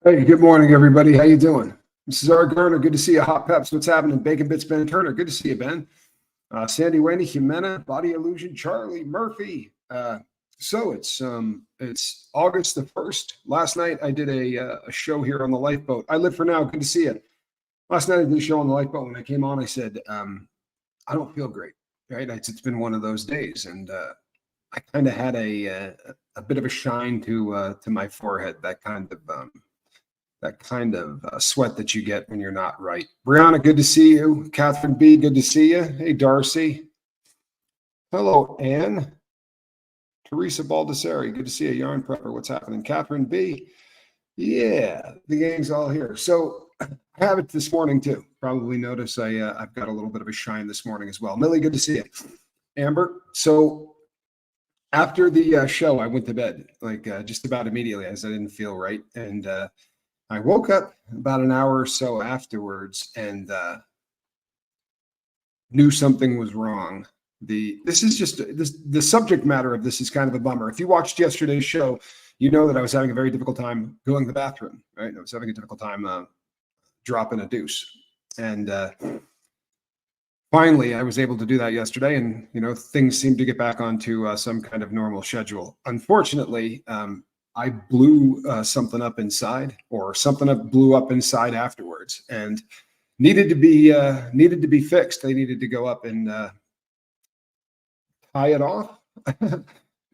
Hey, good morning, everybody. How you doing? This is Art Garner. Good to see you. Hot Peps. What's happening? Bacon Bits, Ben Turner. Good to see you, Ben. Sandy, Wendy, Jimena, Body Illusion, Charlie, Murphy. So it's August the 1st. Last night I did a show here on the Lifeboat. I live for now. Good to see you. Last night I did a show on the Lifeboat. When I came on, I said, I don't feel great. Right? It's been one of those days, and I kind of had a bit of a shine to my forehead. That kind of sweat that you get when you're not right. Brianna, good to see you. Catherine B, good to see you. Hey, Darcy. Hello, Anne. Teresa Baldessari, good to see you. Yarn Prepper, what's happening? Catherine B, yeah, the gang's all here. So I have it this morning too. Probably notice I've got a little bit of a shine this morning as well. Millie, good to see you. Amber, so after the show, I went to bed like just about immediately as I didn't feel right. And I woke up about an hour or so afterwards and knew something was wrong. The subject matter of this is kind of a bummer. If you watched yesterday's show, you know that I was having a very difficult time going to the bathroom, right? I was having a difficult time dropping a deuce. And finally, I was able to do that yesterday, and things seemed to get back onto some kind of normal schedule. Unfortunately, I blew something up inside, or something blew up inside afterwards, and needed to be fixed. They needed to go up and tie it off.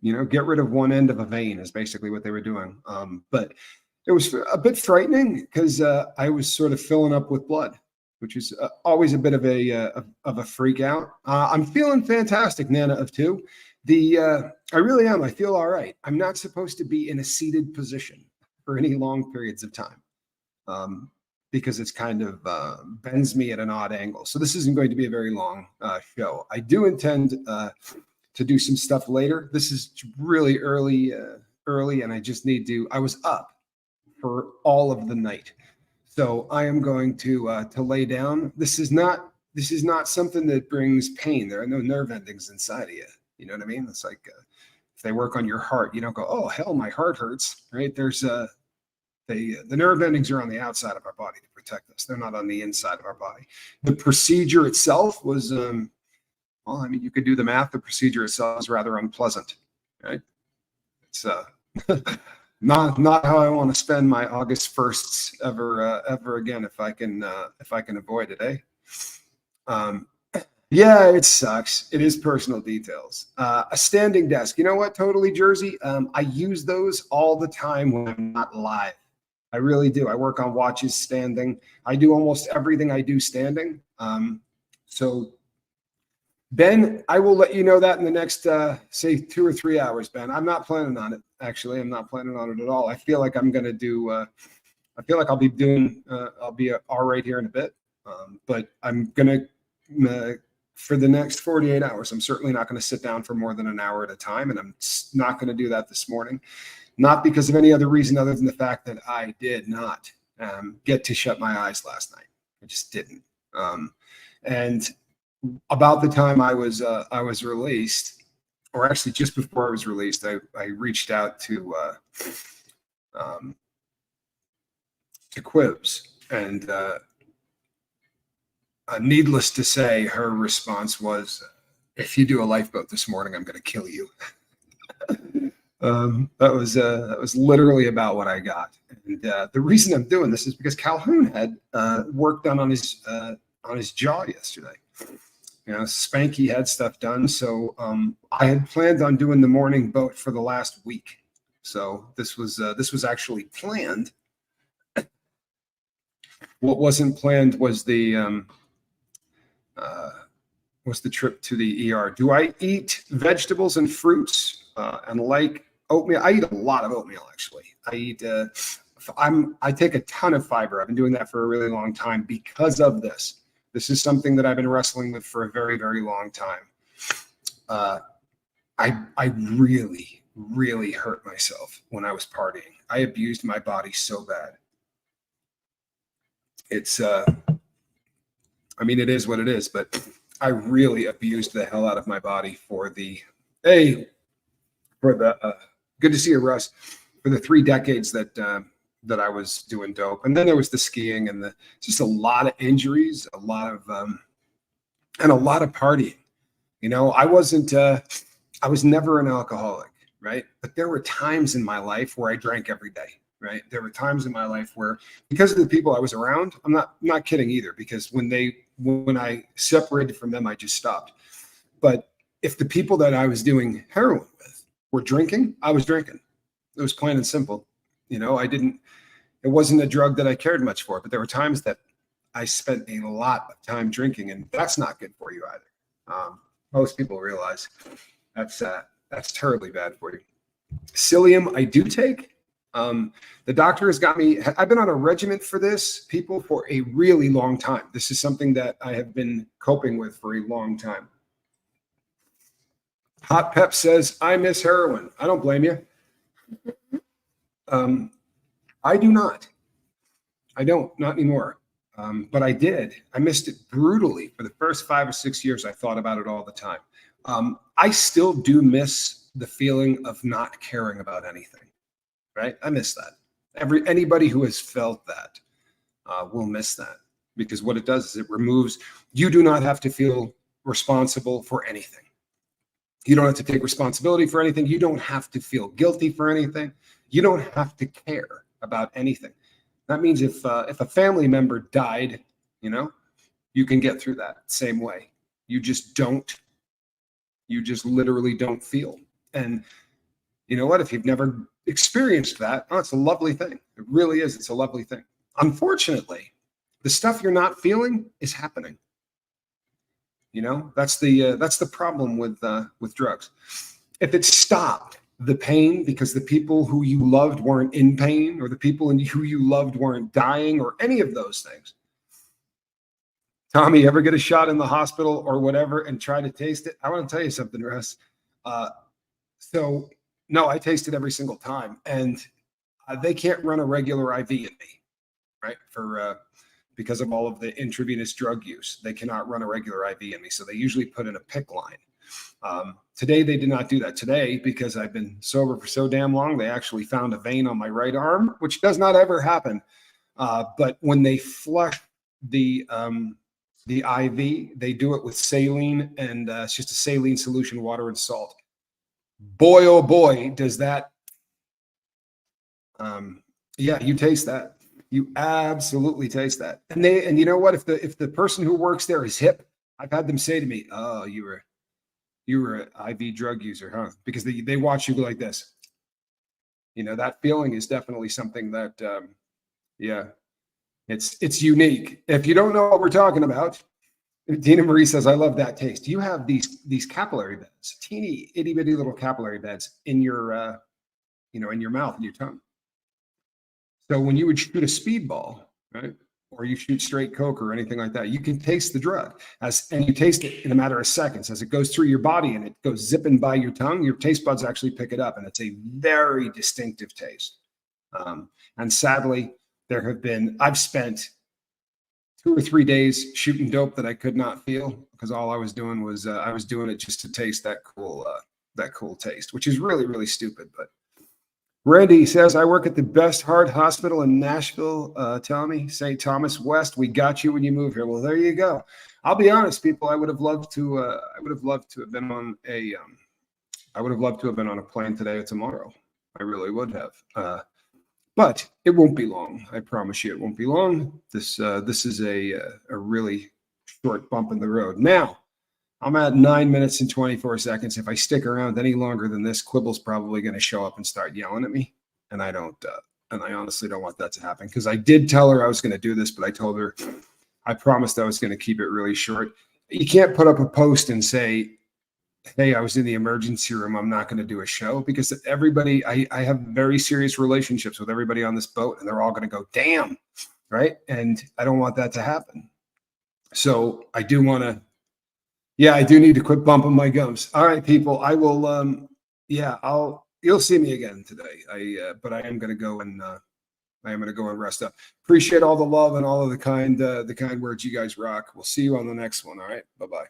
Get rid of one end of a vein is basically what they were doing. But it was a bit frightening because I was sort of filling up with blood, which is always a bit of a freak out. I'm feeling fantastic, Nana of two. I really am. I feel all right. I'm not supposed to be in a seated position for any long periods of time because it's kind of bends me at an odd angle. So this isn't going to be a very long show. I do intend to do some stuff later. This is really early, and I just need to. I was up for all of the night, so I am going to lay down. This is not something that brings pain. There are no nerve endings inside of you. You know what I mean? It's like if they work on your heart, you don't go, oh, hell, my heart hurts, right? There's the nerve endings are on the outside of our body to protect us. They're not on the inside of our body. The procedure itself was, you could do the math. The procedure itself is rather unpleasant, right? It's not how I want to spend my August 1sts ever again if I can avoid it, eh? Yeah, it sucks. It is personal details. A standing desk. You know what? Totally Jersey. I use those all the time when I'm not live. I really do. I work on watches standing. I do almost everything I do standing. So, Ben, I will let you know that in the next, say, 2 or 3 hours, Ben. I'm not planning on it, actually. I'm not planning on it at all. I feel like I'm going to do, I feel like I'll be all right here in a bit. But I'm going to, for the next 48 hours, I'm certainly not going to sit down for more than an hour at a time. And I'm not going to do that this morning. Not because of any other reason other than the fact that I did not get to shut my eyes last night. I just didn't. And about the time I was released, or actually just before I was released, I reached out to Quibs, and needless to say, her response was, "If you do a lifeboat this morning, I'm going to kill you." That was literally about what I got. And the reason I'm doing this is because Calhoun had work done on his jaw yesterday. Spanky had stuff done, so I had planned on doing the morning boat for the last week. So this was actually planned. What wasn't planned was the trip to the ER. Do I eat vegetables and fruits and like oatmeal? I eat a lot of oatmeal, actually. I take a ton of fiber. I've been doing that for a really long time because of this. This is something that I've been wrestling with for a very, very long time. I really, really hurt myself when I was partying. I abused my body so bad. It's, it is what it is, but I really abused the hell out of my body for the good to see you, Russ, for the 3 decades that that I was doing dope. And then there was the skiing and just a lot of injuries, a lot of and a lot of partying. You know, I was never an alcoholic, right? But there were times in my life where I drank every day, right? There were times in my life where, because of the people I was around, I'm not kidding either, because when I separated from them, I just stopped. But if the people that I was doing heroin with were drinking, I was drinking. It was plain and simple. You know, it wasn't a drug that I cared much for, but there were times that I spent a lot of time drinking, and that's not good for you either. Most people realize that's terribly bad for you. Psyllium, I do take. The doctor has got me. I've been on a regimen for this, people, for a really long time. This is something that I have been coping with for a long time. Hot Pep says, I miss heroin. I don't blame you. I do not. I don't, not anymore. But I did. I missed it brutally for the first 5 or 6 years. I thought about it all the time. I still do miss the feeling of not caring about anything, right? I miss that. Anybody who has felt that will miss that, because what it does is it removes, you do not have to feel responsible for anything. You don't have to take responsibility for anything. You don't have to feel guilty for anything. You don't have to care about anything. That means if a family member died, you know, you can get through that same way. You just literally don't feel. And you know what? If you've never experienced that, oh, it's a lovely thing. It really is. It's a lovely thing. Unfortunately, the stuff you're not feeling is happening. You know, that's the problem with drugs. If it stopped the pain because the people who you loved weren't in pain, or the people who you loved weren't dying, or any of those things. Tommy, ever get a shot in the hospital or whatever and try to taste it? I want to tell you something, Russ. So no, I taste it every single time, and they can't run a regular IV in me, right? Because of all of the intravenous drug use, they cannot run a regular IV in me. So they usually put in a PICC line. Today, they did not do that. Today, because I've been sober for so damn long, they actually found a vein on my right arm, which does not ever happen. But when they flush the IV, they do it with saline, and it's just a saline solution, water and salt. Boy, oh boy, does that. Yeah, you taste that. You absolutely taste that. And you know what? If the person who works there is hip, I've had them say to me, "Oh, you were an IV drug user, huh?" Because they watch you go like this. You know, that feeling is definitely something that, yeah, it's unique. If you don't know what we're talking about, Dina Marie says, "I love that taste." You have these capillary beds, teeny itty bitty little capillary beds in your, in your mouth and your tongue. So when you would shoot a speedball, right, or you shoot straight coke or anything like that, you can taste the drug and you taste it in a matter of seconds as it goes through your body and it goes zipping by your tongue. Your taste buds actually pick it up, and it's a very distinctive taste. And sadly, I've spent 2 or 3 days shooting dope that I could not feel, because all I was doing was I was doing it just to taste that cool taste, which is really, really stupid. But Randy says, I work at the best heart hospital in Nashville, Tommy, St. Thomas West. We got you when you move here. Well, there you go. I'll be honest, people, I would have loved to have been on a plane today or tomorrow. I really would have. But it won't be long. I promise you it won't be long. This is a really short bump in the road. Now, I'm at 9 minutes and 24 seconds. If I stick around any longer than this, Quibble's probably going to show up and start yelling at me. And I honestly don't want that to happen, because I did tell her I was going to do this, but I told her I promised I was going to keep it really short. You can't put up a post and say, hey, I was in the emergency room, I'm not going to do a show, because everybody, I have very serious relationships with everybody on this boat, and they're all going to go, damn, right? And I don't want that to happen. So I do want to, I do need to quit bumping my gums. All right, people, I will, you'll see me again today. But I am going to go and rest up. Appreciate all the love and all of the kind words. You guys rock. We'll see you on the next one. All right. Bye-bye.